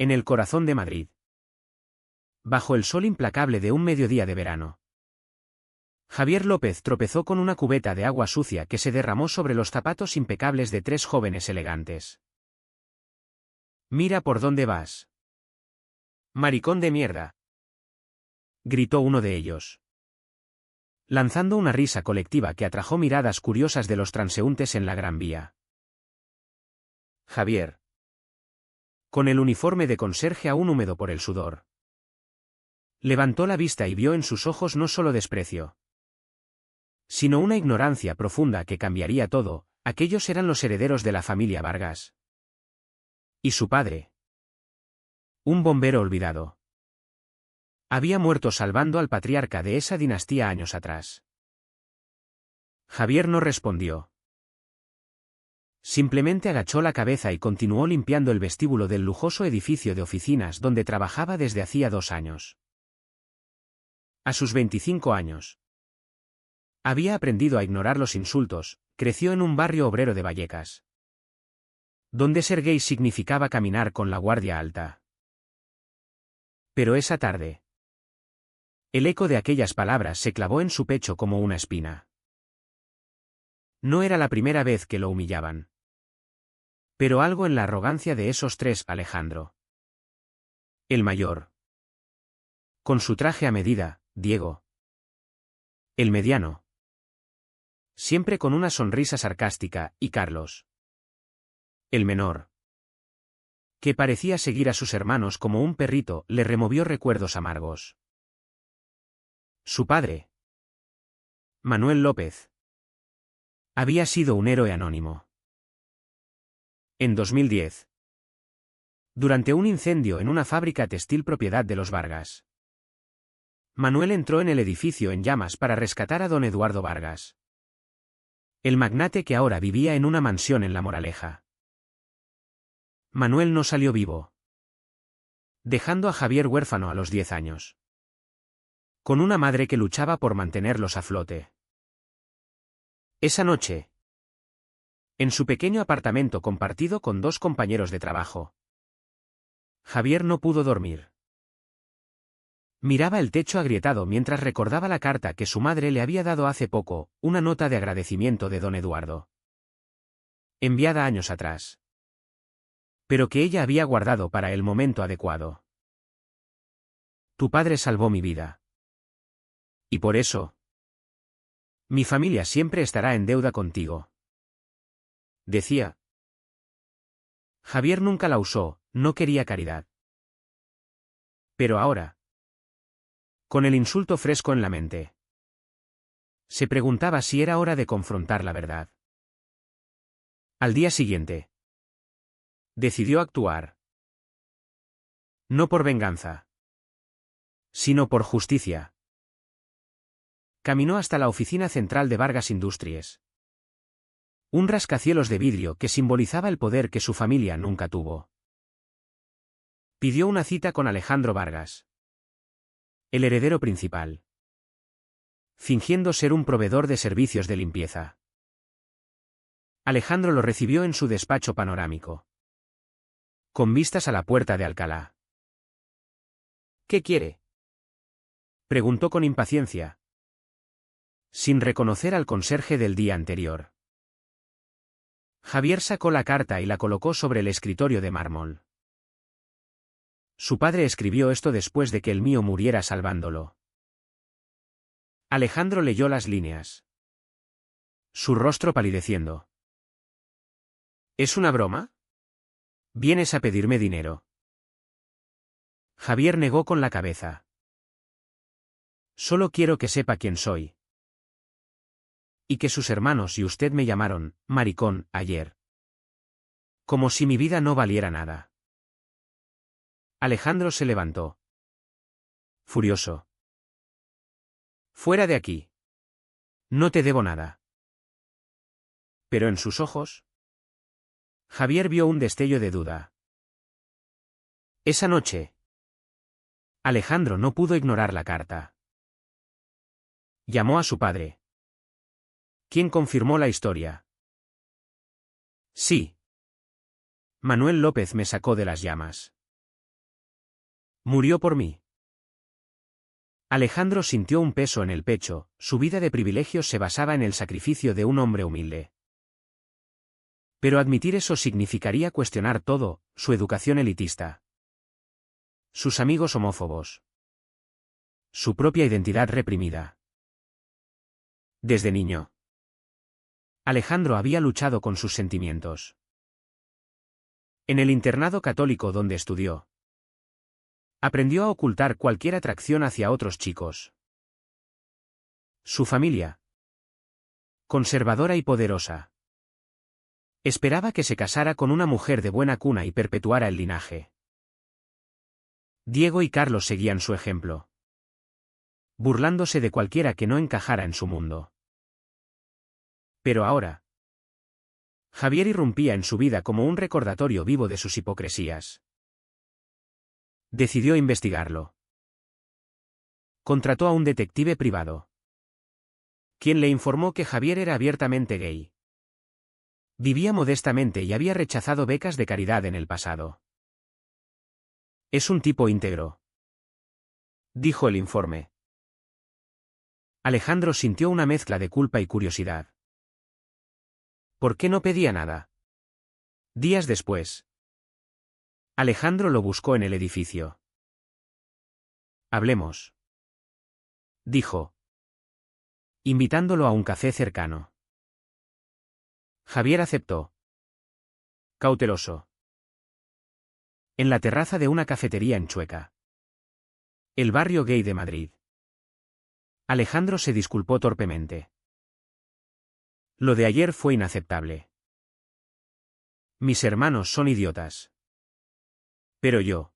En el corazón de Madrid. Bajo el sol implacable de un mediodía de verano. Javier López tropezó con una cubeta de agua sucia que se derramó sobre los zapatos impecables de tres jóvenes elegantes. «Mira por dónde vas. Maricón de mierda», gritó uno de ellos, lanzando una risa colectiva que atrajo miradas curiosas de los transeúntes en la Gran Vía. Javier, con el uniforme de conserje aún húmedo por el sudor, levantó la vista y vio en sus ojos no solo desprecio, sino una ignorancia profunda que cambiaría todo. Aquellos eran los herederos de la familia Vargas. Y su padre, un bombero olvidado, había muerto salvando al patriarca de esa dinastía años atrás. Javier no respondió. Simplemente agachó la cabeza y continuó limpiando el vestíbulo del lujoso edificio de oficinas donde trabajaba desde hacía 2 años. A sus 25 años. Había aprendido a ignorar los insultos. Creció en un barrio obrero de Vallecas, donde ser gay significaba caminar con la guardia alta. Pero esa tarde, el eco de aquellas palabras se clavó en su pecho como una espina. No era la primera vez que lo humillaban. Pero algo en la arrogancia de esos tres, Alejandro, el mayor, con su traje a medida, Diego, el mediano, siempre con una sonrisa sarcástica, y Carlos, el menor, que parecía seguir a sus hermanos como un perrito, le removió recuerdos amargos. Su padre, Manuel López, había sido un héroe anónimo. En 2010, durante un incendio en una fábrica textil propiedad de los Vargas, Manuel entró en el edificio en llamas para rescatar a don Eduardo Vargas, el magnate que ahora vivía en una mansión en La Moraleja. Manuel no salió vivo, dejando a Javier huérfano a los 10 años, con una madre que luchaba por mantenerlos a flote. Esa noche, en su pequeño apartamento compartido con 2 compañeros de trabajo, Javier no pudo dormir. Miraba el techo agrietado mientras recordaba la carta que su madre le había dado hace poco, una nota de agradecimiento de don Eduardo, enviada años atrás, pero que ella había guardado para el momento adecuado. Tu padre salvó mi vida. Y por eso, mi familia siempre estará en deuda contigo, decía. Javier nunca la usó, no quería caridad. Pero ahora, con el insulto fresco en la mente, se preguntaba si era hora de confrontar la verdad. Al día siguiente, decidió actuar. No por venganza, sino por justicia. Caminó hasta la oficina central de Vargas Industries, un rascacielos de vidrio que simbolizaba el poder que su familia nunca tuvo. Pidió una cita con Alejandro Vargas, el heredero principal, fingiendo ser un proveedor de servicios de limpieza. Alejandro lo recibió en su despacho panorámico, con vistas a la puerta de Alcalá. ¿Qué quiere?, preguntó con impaciencia, sin reconocer al conserje del día anterior. Javier sacó la carta y la colocó sobre el escritorio de mármol. Su padre escribió esto después de que el mío muriera salvándolo. Alejandro leyó las líneas, su rostro palideciendo. ¿Es una broma? ¿Vienes a pedirme dinero? Javier negó con la cabeza. Solo quiero que sepa quién soy. Y que sus hermanos y usted me llamaron maricón ayer. Como si mi vida no valiera nada. Alejandro se levantó, furioso. Fuera de aquí. No te debo nada. Pero en sus ojos, Javier vio un destello de duda. Esa noche, Alejandro no pudo ignorar la carta. Llamó a su padre, quien confirmó la historia. Sí. Manuel López me sacó de las llamas. Murió por mí. Alejandro sintió un peso en el pecho, su vida de privilegios se basaba en el sacrificio de un hombre humilde. Pero admitir eso significaría cuestionar todo, su educación elitista, sus amigos homófobos, su propia identidad reprimida. Desde niño, Alejandro había luchado con sus sentimientos. En el internado católico donde estudió, aprendió a ocultar cualquier atracción hacia otros chicos. Su familia, conservadora y poderosa, esperaba que se casara con una mujer de buena cuna y perpetuara el linaje. Diego y Carlos seguían su ejemplo, burlándose de cualquiera que no encajara en su mundo. Pero ahora, Javier irrumpía en su vida como un recordatorio vivo de sus hipocresías. Decidió investigarlo. Contrató a un detective privado, quien le informó que Javier era abiertamente gay. Vivía modestamente y había rechazado becas de caridad en el pasado. Es un tipo íntegro, dijo el informe. Alejandro sintió una mezcla de culpa y curiosidad. ¿Por qué no pedía nada? Días después, Alejandro lo buscó en el edificio. Hablemos, dijo, invitándolo a un café cercano. Javier aceptó, cauteloso. En la terraza de una cafetería en Chueca, el barrio gay de Madrid. Alejandro se disculpó torpemente. Lo de ayer fue inaceptable. Mis hermanos son idiotas. Pero yo.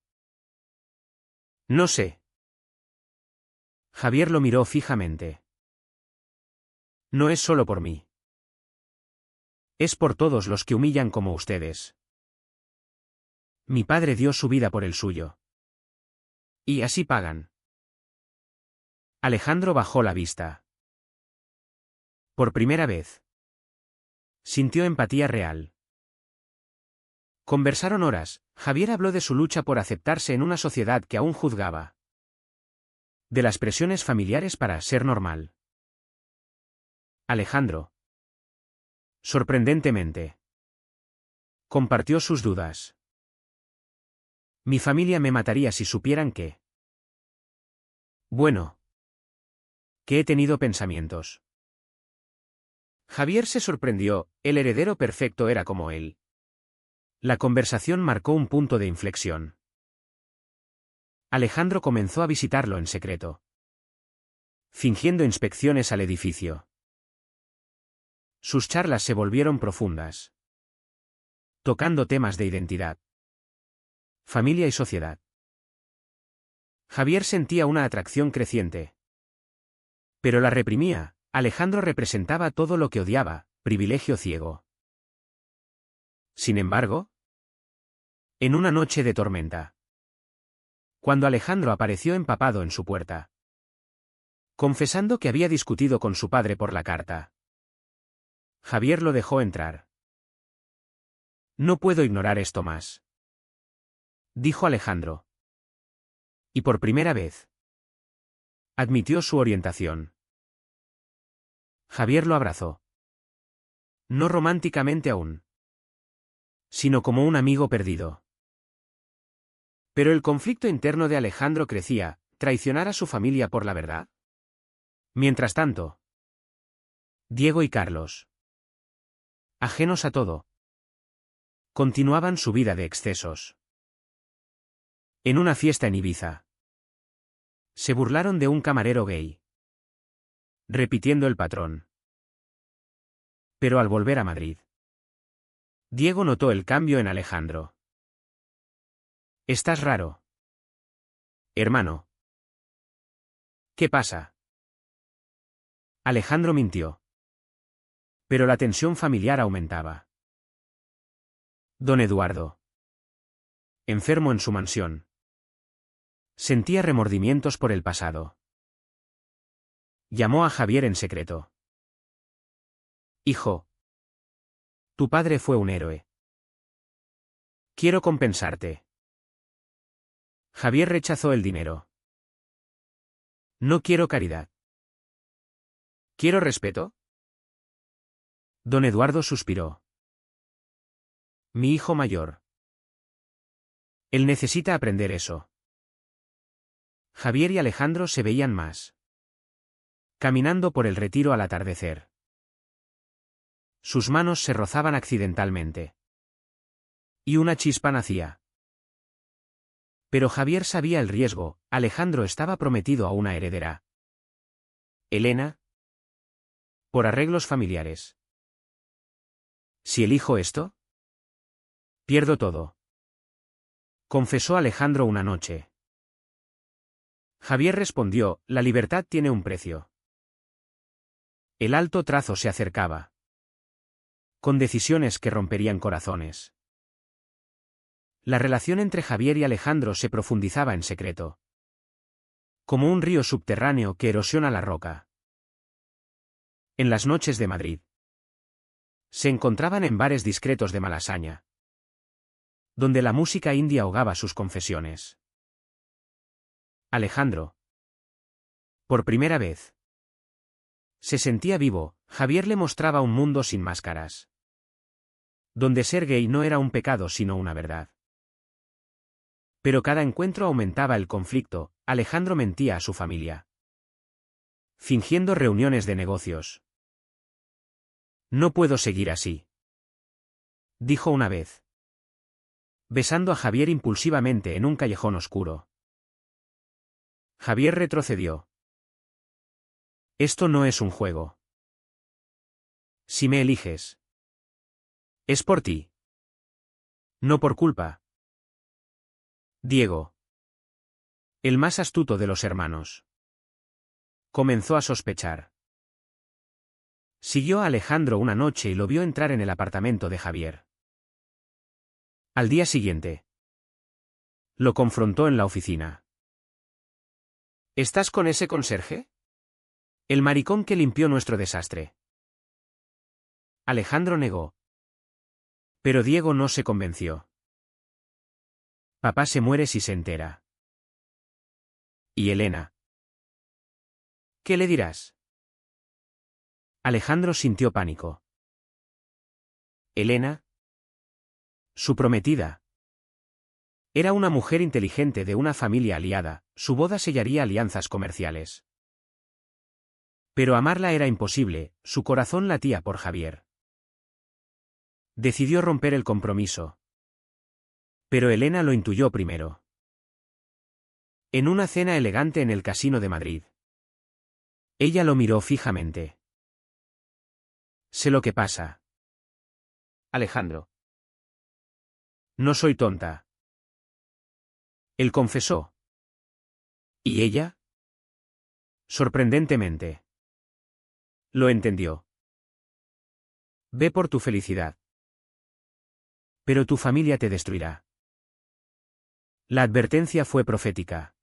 No sé. Javier lo miró fijamente. No es solo por mí. Es por todos los que humillan como ustedes. Mi padre dio su vida por el suyo. Y así pagan. Alejandro bajó la vista. Por primera vez, sintió empatía real. Conversaron horas. Javier habló de su lucha por aceptarse en una sociedad que aún juzgaba. De las presiones familiares para ser normal. Alejandro, sorprendentemente, compartió sus dudas. Mi familia me mataría si supieran que... Bueno, que he tenido pensamientos. Javier se sorprendió, el heredero perfecto era como él. La conversación marcó un punto de inflexión. Alejandro comenzó a visitarlo en secreto, fingiendo inspecciones al edificio. Sus charlas se volvieron profundas, tocando temas de identidad, familia y sociedad. Javier sentía una atracción creciente, pero la reprimía. Alejandro representaba todo lo que odiaba, privilegio ciego. Sin embargo, en una noche de tormenta, cuando Alejandro apareció empapado en su puerta, confesando que había discutido con su padre por la carta, Javier lo dejó entrar. No puedo ignorar esto más, dijo Alejandro. Y por primera vez, admitió su orientación. Javier lo abrazó. No románticamente aún, sino como un amigo perdido. Pero el conflicto interno de Alejandro crecía, traicionar a su familia por la verdad. Mientras tanto, Diego y Carlos, ajenos a todo, continuaban su vida de excesos. En una fiesta en Ibiza, se burlaron de un camarero gay, repitiendo el patrón. Pero al volver a Madrid, Diego notó el cambio en Alejandro. Estás raro. Hermano. ¿Qué pasa? Alejandro mintió. Pero la tensión familiar aumentaba. Don Eduardo, enfermo en su mansión, sentía remordimientos por el pasado. Llamó a Javier en secreto. Hijo, tu padre fue un héroe. Quiero compensarte. Javier rechazó el dinero. No quiero caridad. ¿Quiero respeto? Don Eduardo suspiró. Mi hijo mayor. Él necesita aprender eso. Javier y Alejandro se veían más. Caminando por el retiro al atardecer. Sus manos se rozaban accidentalmente. Y una chispa nacía. Pero Javier sabía el riesgo, Alejandro estaba prometido a una heredera. Elena. Por arreglos familiares. Si elijo esto, pierdo todo. Confesó Alejandro una noche. Javier respondió, la libertad tiene un precio. El alto trazo se acercaba. Con decisiones que romperían corazones. La relación entre Javier y Alejandro se profundizaba en secreto. Como un río subterráneo que erosiona la roca. En las noches de Madrid. Se encontraban en bares discretos de Malasaña. Donde la música india ahogaba sus confesiones. Alejandro. Por primera vez. Se sentía vivo, Javier le mostraba un mundo sin máscaras. Donde ser gay no era un pecado sino una verdad. Pero cada encuentro aumentaba el conflicto, Alejandro mentía a su familia. Fingiendo reuniones de negocios. No puedo seguir así. Dijo una vez. Besando a Javier impulsivamente en un callejón oscuro. Javier retrocedió. Esto no es un juego. Si me eliges. Es por ti. No por culpa. Diego. El más astuto de los hermanos. Comenzó a sospechar. Siguió a Alejandro una noche y lo vio entrar en el apartamento de Javier. Al día siguiente. Lo confrontó en la oficina. ¿Estás con ese conserje? El maricón que limpió nuestro desastre. Alejandro negó. Pero Diego no se convenció. Papá se muere si se entera. ¿Y Elena? ¿Qué le dirás? Alejandro sintió pánico. ¿Elena? Su prometida. Era una mujer inteligente de una familia aliada, su boda sellaría alianzas comerciales. Pero amarla era imposible, su corazón latía por Javier. Decidió romper el compromiso. Pero Elena lo intuyó primero. En una cena elegante en el Casino de Madrid. Ella lo miró fijamente. Sé lo que pasa. Alejandro. No soy tonta. Él confesó. ¿Y ella? Sorprendentemente. Lo entendió. Ve por tu felicidad. Pero tu familia te destruirá. La advertencia fue profética.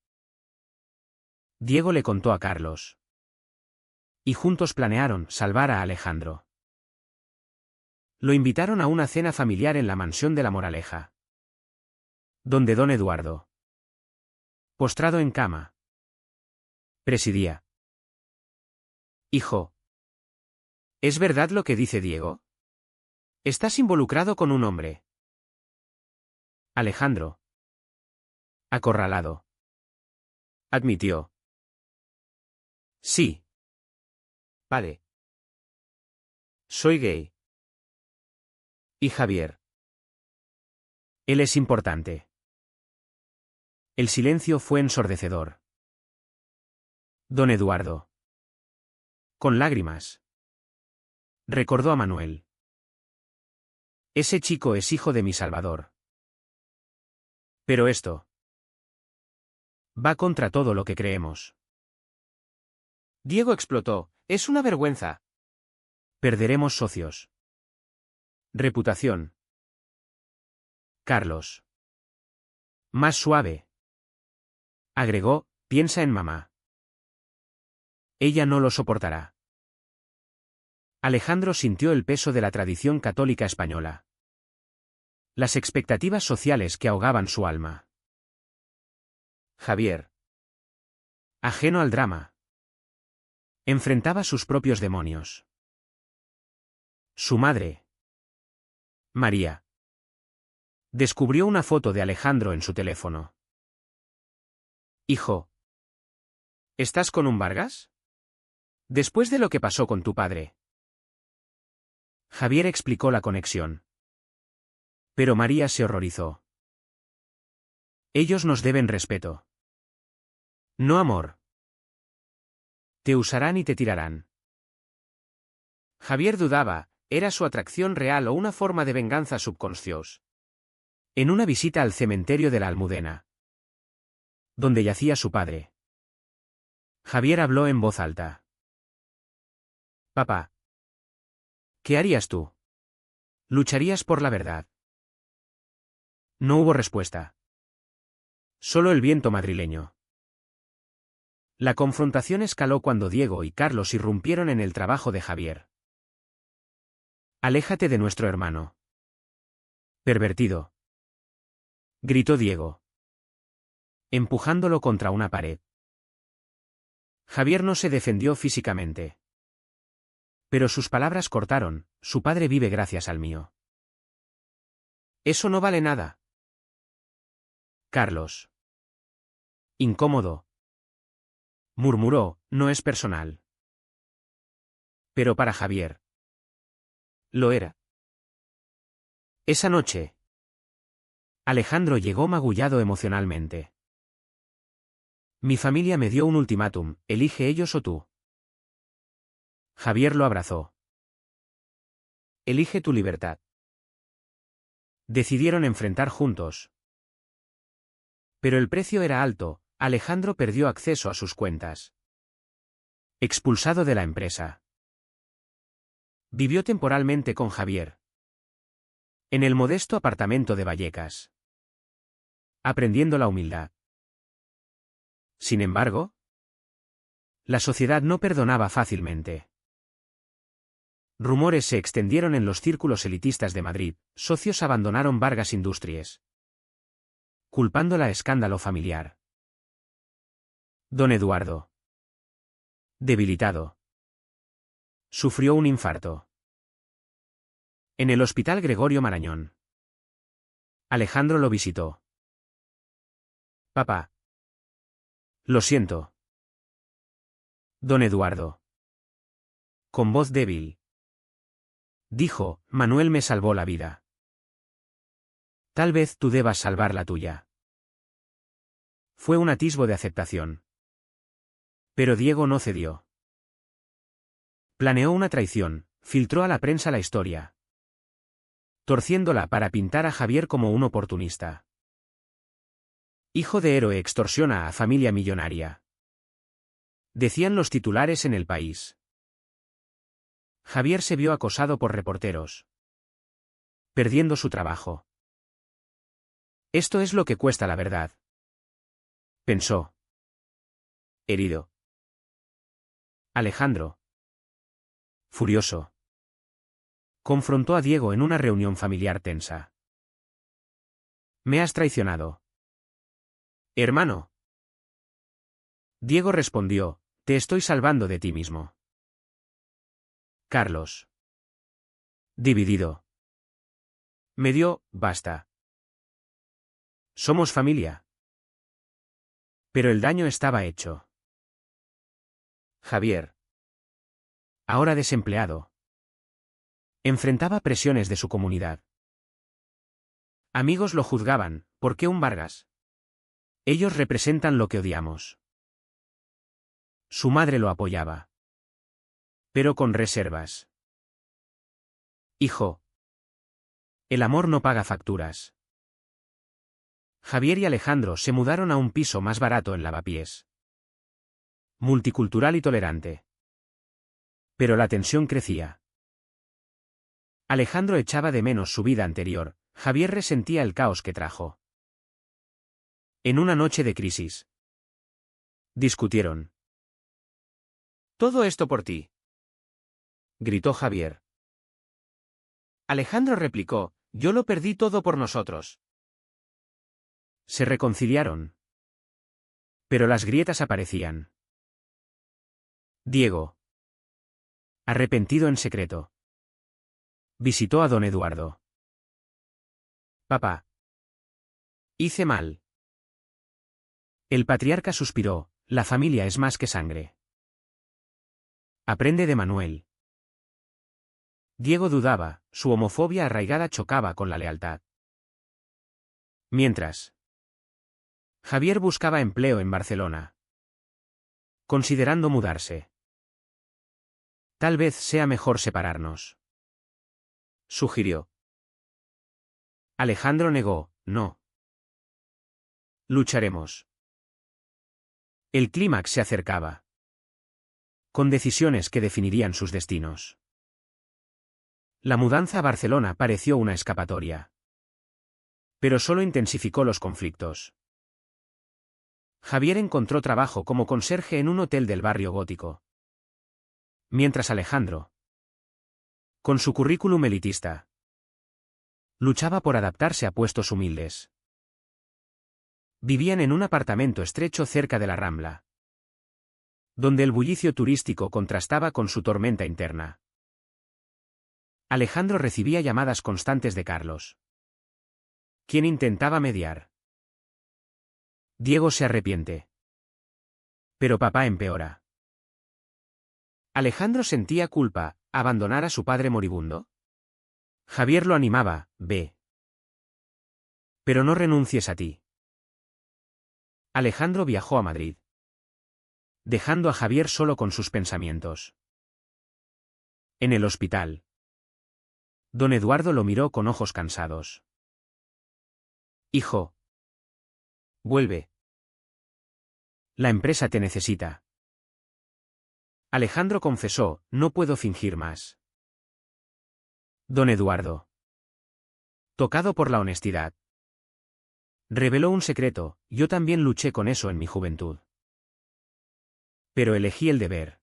Diego le contó a Carlos. Y juntos planearon salvar a Alejandro. Lo invitaron a una cena familiar en la mansión de La Moraleja. Donde don Eduardo, postrado en cama, presidía. Hijo. ¿Es verdad lo que dice Diego? Estás involucrado con un hombre. Alejandro. Acorralado. Admitió. Sí. Vale. Soy gay. ¿Y Javier? Él es importante. El silencio fue ensordecedor. Don Eduardo. Con lágrimas. Recordó a Manuel. Ese chico es hijo de mi Salvador. Pero esto va contra todo lo que creemos. Diego explotó. Es una vergüenza. Perderemos socios. Reputación. Carlos. Más suave. Agregó, piensa en mamá. Ella no lo soportará. Alejandro sintió el peso de la tradición católica española. Las expectativas sociales que ahogaban su alma. Javier, ajeno al drama, enfrentaba sus propios demonios. Su madre, María, descubrió una foto de Alejandro en su teléfono. Hijo, ¿estás con un Vargas? Después de lo que pasó con tu padre. Javier explicó la conexión. Pero María se horrorizó. Ellos nos deben respeto. No amor. Te usarán y te tirarán. Javier dudaba, ¿era su atracción real o una forma de venganza subconsciente? En una visita al cementerio de la Almudena, donde yacía su padre, Javier habló en voz alta. Papá, ¿qué harías tú? ¿Lucharías por la verdad? No hubo respuesta. Solo el viento madrileño. La confrontación escaló cuando Diego y Carlos irrumpieron en el trabajo de Javier. Aléjate de nuestro hermano. Pervertido, gritó Diego, empujándolo contra una pared. Javier no se defendió físicamente. Pero sus palabras cortaron, su padre vive gracias al mío. Eso no vale nada. Carlos, incómodo, murmuró, no es personal. Pero para Javier, lo era. Esa noche, Alejandro llegó magullado emocionalmente. Mi familia me dio un ultimátum, elige ellos o tú. Javier lo abrazó. Elige tu libertad. Decidieron enfrentar juntos. Pero el precio era alto, Alejandro perdió acceso a sus cuentas. Expulsado de la empresa. Vivió temporalmente con Javier. En el modesto apartamento de Vallecas. Aprendiendo la humildad. Sin embargo, la sociedad no perdonaba fácilmente. Rumores se extendieron en los círculos elitistas de Madrid, socios abandonaron Vargas Industries, culpándola a escándalo familiar. Don Eduardo, debilitado, sufrió un infarto. En el Hospital Gregorio Marañón. Alejandro lo visitó. Papá. Lo siento. Don Eduardo. Con voz débil. Dijo, Manuel me salvó la vida. Tal vez tú debas salvar la tuya. Fue un atisbo de aceptación. Pero Diego no cedió. Planeó una traición, filtró a la prensa la historia, torciéndola para pintar a Javier como un oportunista. Hijo de héroe extorsiona a familia millonaria. Decían los titulares en El País. Javier se vio acosado por reporteros, perdiendo su trabajo. Esto es lo que cuesta la verdad, pensó. Herido. Alejandro, furioso, confrontó a Diego en una reunión familiar tensa. Me has traicionado. Hermano. Diego respondió, te estoy salvando de ti mismo. Carlos. Dividido. Me dio, basta. Somos familia. Pero el daño estaba hecho. Javier. Ahora desempleado. Enfrentaba presiones de su comunidad. Amigos lo juzgaban, ¿por qué un Vargas? Ellos representan lo que odiamos. Su madre lo apoyaba. Pero con reservas. Hijo. El amor no paga facturas. Javier y Alejandro se mudaron a un piso más barato en Lavapiés. Multicultural y tolerante. Pero la tensión crecía. Alejandro echaba de menos su vida anterior, Javier resentía el caos que trajo. En una noche de crisis. Discutieron. Todo esto por ti, gritó Javier. Alejandro replicó, yo lo perdí todo por nosotros. Se reconciliaron. Pero las grietas aparecían. Diego, arrepentido en secreto, visitó a don Eduardo. Papá. Hice mal. El patriarca suspiró, la familia es más que sangre. Aprende de Manuel. Diego dudaba, su homofobia arraigada chocaba con la lealtad. Mientras, Javier buscaba empleo en Barcelona, considerando mudarse. Tal vez sea mejor separarnos, sugirió. Alejandro negó, no. Lucharemos. El clímax se acercaba, con decisiones que definirían sus destinos. La mudanza a Barcelona pareció una escapatoria, pero solo intensificó los conflictos. Javier encontró trabajo como conserje en un hotel del barrio gótico, mientras Alejandro, con su currículum elitista, luchaba por adaptarse a puestos humildes. Vivían en un apartamento estrecho cerca de la Rambla, donde el bullicio turístico contrastaba con su tormenta interna. Alejandro recibía llamadas constantes de Carlos, quien intentaba mediar. Diego se arrepiente. Pero papá empeora. Alejandro sentía culpa, ¿abandonar a su padre moribundo? Javier lo animaba, ve. Pero no renuncies a ti. Alejandro viajó a Madrid, dejando a Javier solo con sus pensamientos. En el hospital, don Eduardo lo miró con ojos cansados. Hijo. Vuelve. La empresa te necesita. Alejandro confesó, no puedo fingir más. Don Eduardo, tocado por la honestidad, reveló un secreto, yo también luché con eso en mi juventud. Pero elegí el deber.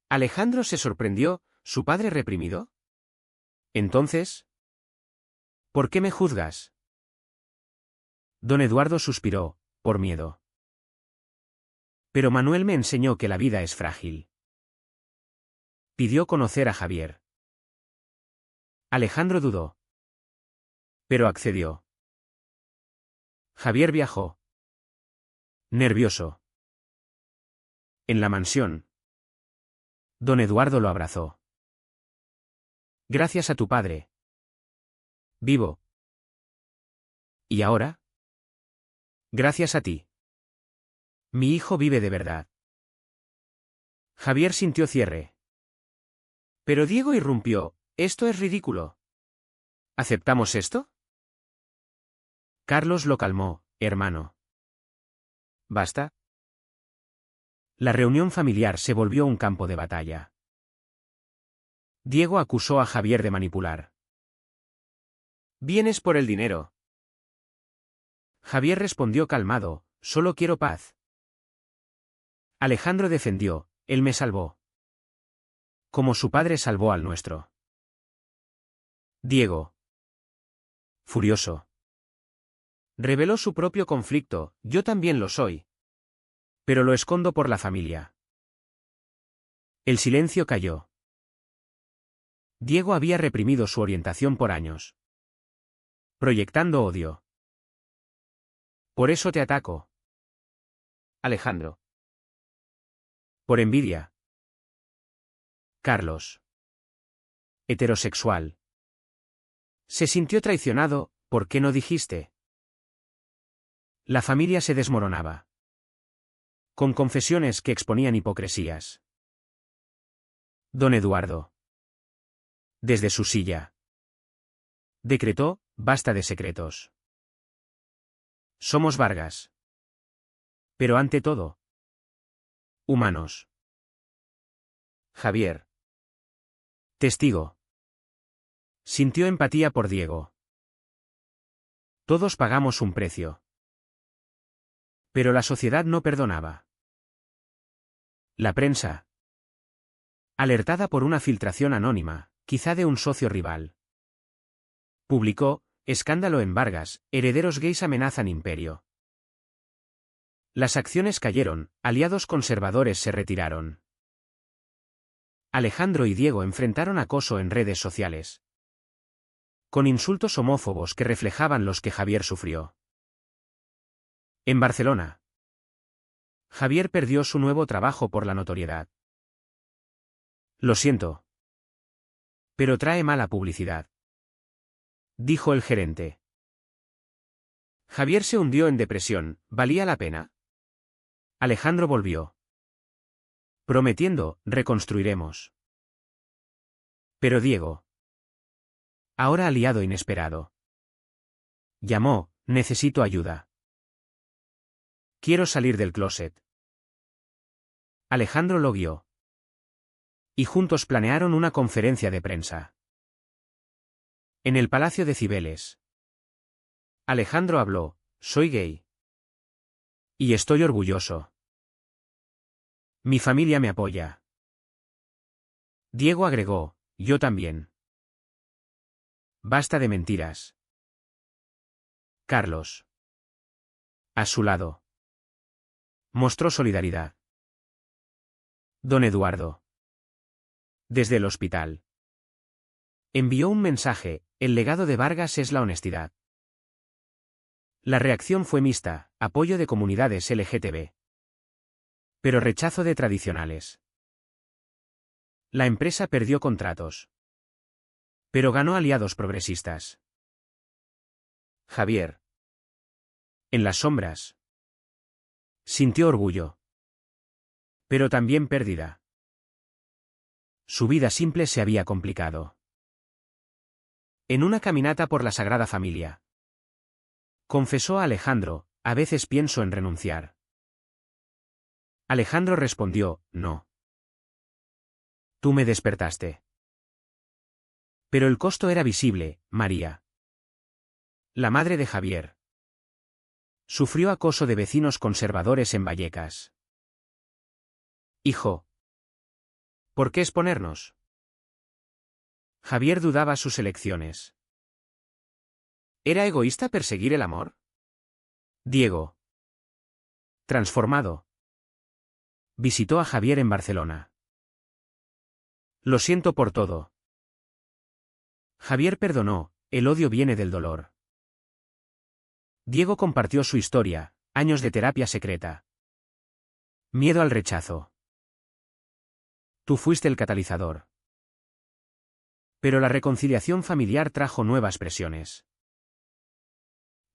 Alejandro se sorprendió, ¿su padre reprimido? Entonces, ¿por qué me juzgas? Don Eduardo suspiró, por miedo. Pero Manuel me enseñó que la vida es frágil. Pidió conocer a Javier. Alejandro dudó, pero accedió. Javier viajó, nervioso. En la mansión, don Eduardo lo abrazó. Gracias a tu padre. Vivo. ¿Y ahora? Gracias a ti. Mi hijo vive de verdad. Javier sintió cierre. Pero Diego irrumpió, esto es ridículo. ¿Aceptamos esto? Carlos lo calmó, hermano. ¿Basta? La reunión familiar se volvió un campo de batalla. Diego acusó a Javier de manipular. Vienes por el dinero. Javier respondió calmado, solo quiero paz. Alejandro defendió, él me salvó. Como su padre salvó al nuestro. Diego, furioso, reveló su propio conflicto, yo también lo soy. Pero lo escondo por la familia. El silencio cayó. Diego había reprimido su orientación por años, proyectando odio. Por eso te ataco. Alejandro. Por envidia. Carlos. Heterosexual. Se sintió traicionado, ¿por qué no dijiste? La familia se desmoronaba, con confesiones que exponían hipocresías. Don Eduardo, desde su silla, decretó, basta de secretos. Somos Vargas. Pero ante todo, humanos. Javier. Testigo. Sintió empatía por Diego. Todos pagamos un precio. Pero la sociedad no perdonaba. La prensa, alertada por una filtración anónima, quizá de un socio rival, publicó, escándalo en Vargas, herederos gays amenazan imperio. Las acciones cayeron, aliados conservadores se retiraron. Alejandro y Diego enfrentaron acoso en redes sociales, con insultos homófobos que reflejaban los que Javier sufrió. En Barcelona, Javier perdió su nuevo trabajo por la notoriedad. Lo siento, pero trae mala publicidad, dijo el gerente. Javier se hundió en depresión. ¿Valía la pena? Alejandro volvió, prometiendo, reconstruiremos. Pero Diego, ahora aliado inesperado, llamó, necesito ayuda. Quiero salir del closet. Alejandro lo guió. Y juntos planearon una conferencia de prensa. En el Palacio de Cibeles. Alejandro habló, soy gay. Y estoy orgulloso. Mi familia me apoya. Diego agregó, yo también. Basta de mentiras. Carlos, a su lado, mostró solidaridad. Don Eduardo, desde el hospital, envió un mensaje: el legado de Vargas es la honestidad. La reacción fue mixta: apoyo de comunidades LGTB, pero rechazo de tradicionales. La empresa perdió contratos, pero ganó aliados progresistas. Javier, en las sombras, sintió orgullo, pero también pérdida. Su vida simple se había complicado. En una caminata por la Sagrada Familia, confesó a Alejandro: a veces pienso en renunciar. Alejandro respondió: no. Tú me despertaste. Pero el costo era visible, María, la madre de Javier, sufrió acoso de vecinos conservadores en Vallecas. Hijo, ¿por qué exponernos? Javier dudaba sus elecciones. ¿Era egoísta perseguir el amor? Diego, transformado, visitó a Javier en Barcelona. Lo siento por todo. Javier perdonó: el odio viene del dolor. Diego compartió su historia: años de terapia secreta. Miedo al rechazo. Tú fuiste el catalizador. Pero la reconciliación familiar trajo nuevas presiones.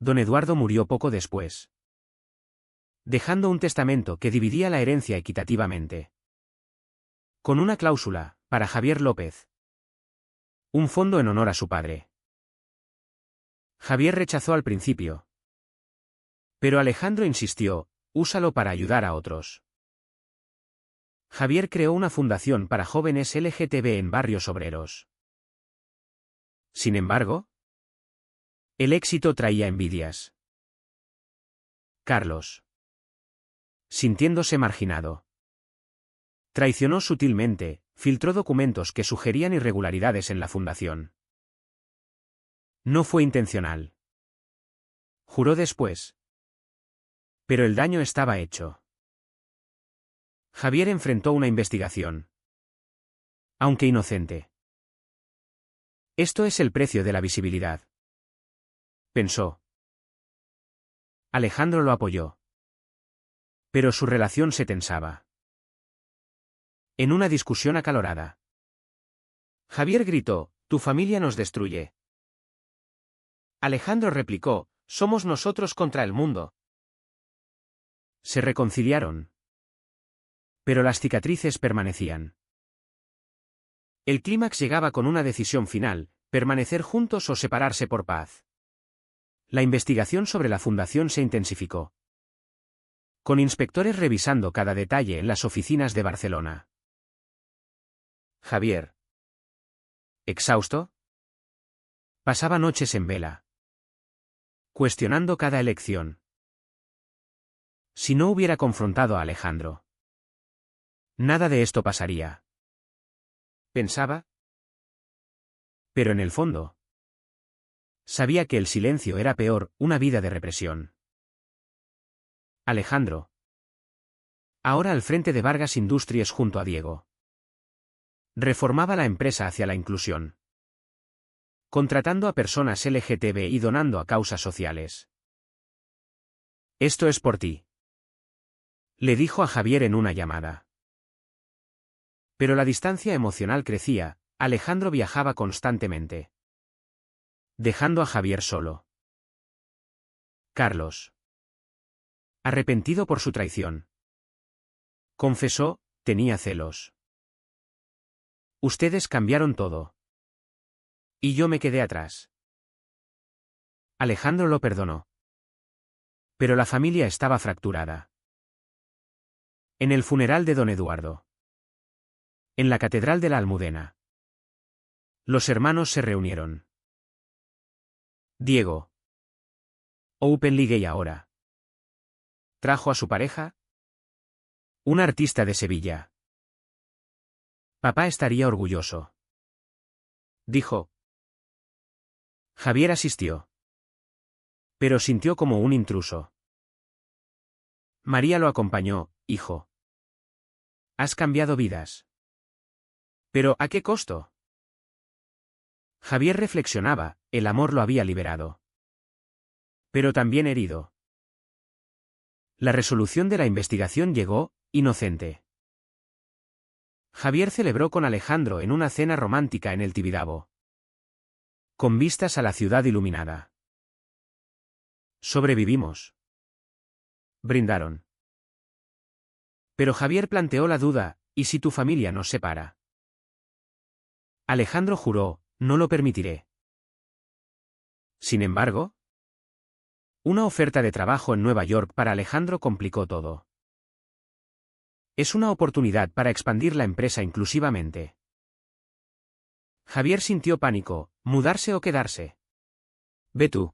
Don Eduardo murió poco después, dejando un testamento que dividía la herencia equitativamente, con una cláusula: para Javier López, un fondo en honor a su padre. Javier rechazó al principio, pero Alejandro insistió: úsalo para ayudar a otros. Javier creó una fundación para jóvenes LGTB en barrios obreros. Sin embargo, el éxito traía envidias. Carlos, sintiéndose marginado, traicionó sutilmente: filtró documentos que sugerían irregularidades en la fundación. No fue intencional, juró después. Pero el daño estaba hecho. Javier enfrentó una investigación, aunque inocente. Esto es el precio de la visibilidad, pensó. Alejandro lo apoyó, pero su relación se tensaba. En una discusión acalorada, Javier gritó: tu familia nos destruye. Alejandro replicó: somos nosotros contra el mundo. Se reconciliaron, pero las cicatrices permanecían. El clímax llegaba con una decisión final: permanecer juntos o separarse por paz. La investigación sobre la fundación se intensificó, con inspectores revisando cada detalle en las oficinas de Barcelona. Javier, exhausto, pasaba noches en vela, cuestionando cada elección. Si no hubiera confrontado a Alejandro, nada de esto pasaría, pensaba. Pero en el fondo, sabía que el silencio era peor: una vida de represión. Alejandro. Ahora al frente de Vargas Industries junto a Diego. Reformaba la empresa hacia la inclusión, contratando a personas LGTB y donando a causas sociales. Esto es por ti, le dijo a Javier en una llamada. Pero la distancia emocional crecía, Alejandro viajaba constantemente, dejando a Javier solo. Carlos, arrepentido por su traición, confesó, tenía celos. Ustedes cambiaron todo. Y yo me quedé atrás. Alejandro lo perdonó. Pero la familia estaba fracturada. En el funeral de don Eduardo. En la Catedral de la Almudena. Los hermanos se reunieron. Diego. Openly gay ahora. Trajo a su pareja. Un artista de Sevilla. Papá estaría orgulloso, dijo. Javier asistió. Pero sintió como un intruso. María lo acompañó, hijo. Has cambiado vidas. ¿Pero a qué costo? Javier reflexionaba, el amor lo había liberado. Pero también herido. La resolución de la investigación llegó, inocente. Javier celebró con Alejandro en una cena romántica en el Tibidabo, con vistas a la ciudad iluminada. Sobrevivimos. Brindaron. Pero Javier planteó la duda, ¿y si tu familia nos separa? Alejandro juró, no lo permitiré. Sin embargo, una oferta de trabajo en Nueva York para Alejandro complicó todo. Es una oportunidad para expandir la empresa inclusivamente. Javier sintió pánico, ¿mudarse o quedarse? Ve tú.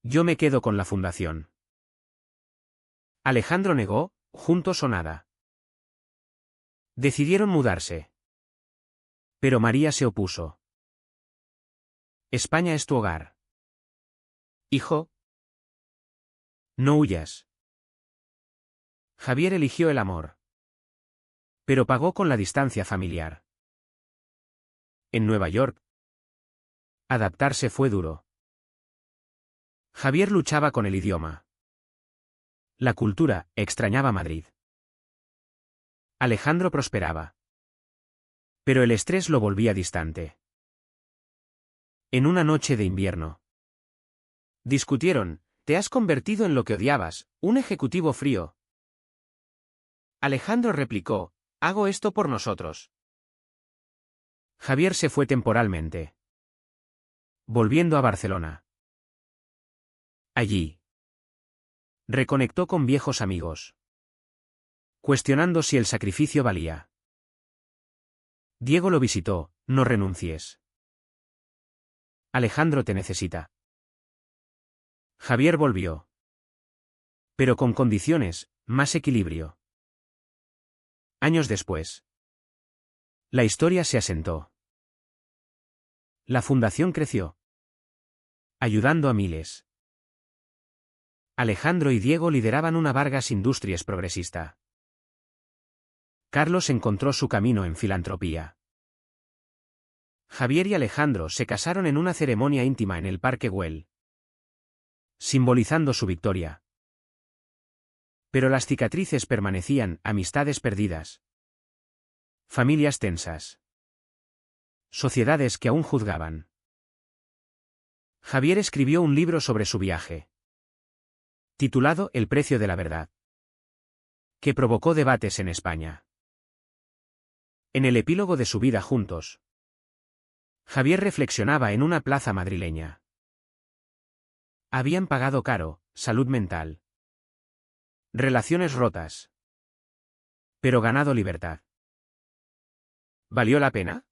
Yo me quedo con la fundación. Alejandro negó, juntos o nada. Decidieron mudarse. Pero María se opuso. España es tu hogar. Hijo. No huyas. Javier eligió el amor. Pero pagó con la distancia familiar. En Nueva York, adaptarse fue duro. Javier luchaba con el idioma. La cultura, extrañaba Madrid. Alejandro prosperaba. Pero el estrés lo volvía distante. En una noche de invierno. Discutieron, te has convertido en lo que odiabas, un ejecutivo frío. Alejandro replicó, hago esto por nosotros. Javier se fue temporalmente, volviendo a Barcelona. Allí, reconectó con viejos amigos, cuestionando si el sacrificio valía. Diego lo visitó, no renuncies. Alejandro te necesita. Javier volvió. Pero con condiciones, más equilibrio. Años después, la historia se asentó. La fundación creció, ayudando a miles. Alejandro y Diego lideraban una Vargas Industries progresista. Carlos encontró su camino en filantropía. Javier y Alejandro se casaron en una ceremonia íntima en el Parque Güell, simbolizando su victoria. Pero las cicatrices permanecían, amistades perdidas, familias tensas, sociedades que aún juzgaban. Javier escribió un libro sobre su viaje, titulado El precio de la verdad, que provocó debates en España. En el epílogo de su vida juntos, Javier reflexionaba en una plaza madrileña. Habían pagado caro, salud mental, relaciones rotas, pero ganado libertad. ¿Valió la pena?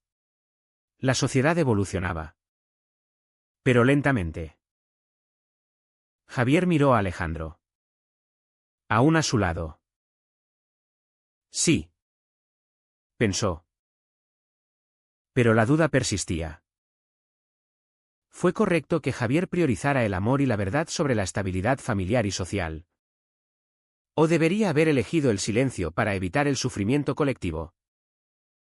La sociedad evolucionaba, pero lentamente. Javier miró a Alejandro, aún a su lado. Sí, pensó. Pero la duda persistía. Fue correcto que Javier priorizara el amor y la verdad sobre la estabilidad familiar y social. ¿O debería haber elegido el silencio para evitar el sufrimiento colectivo?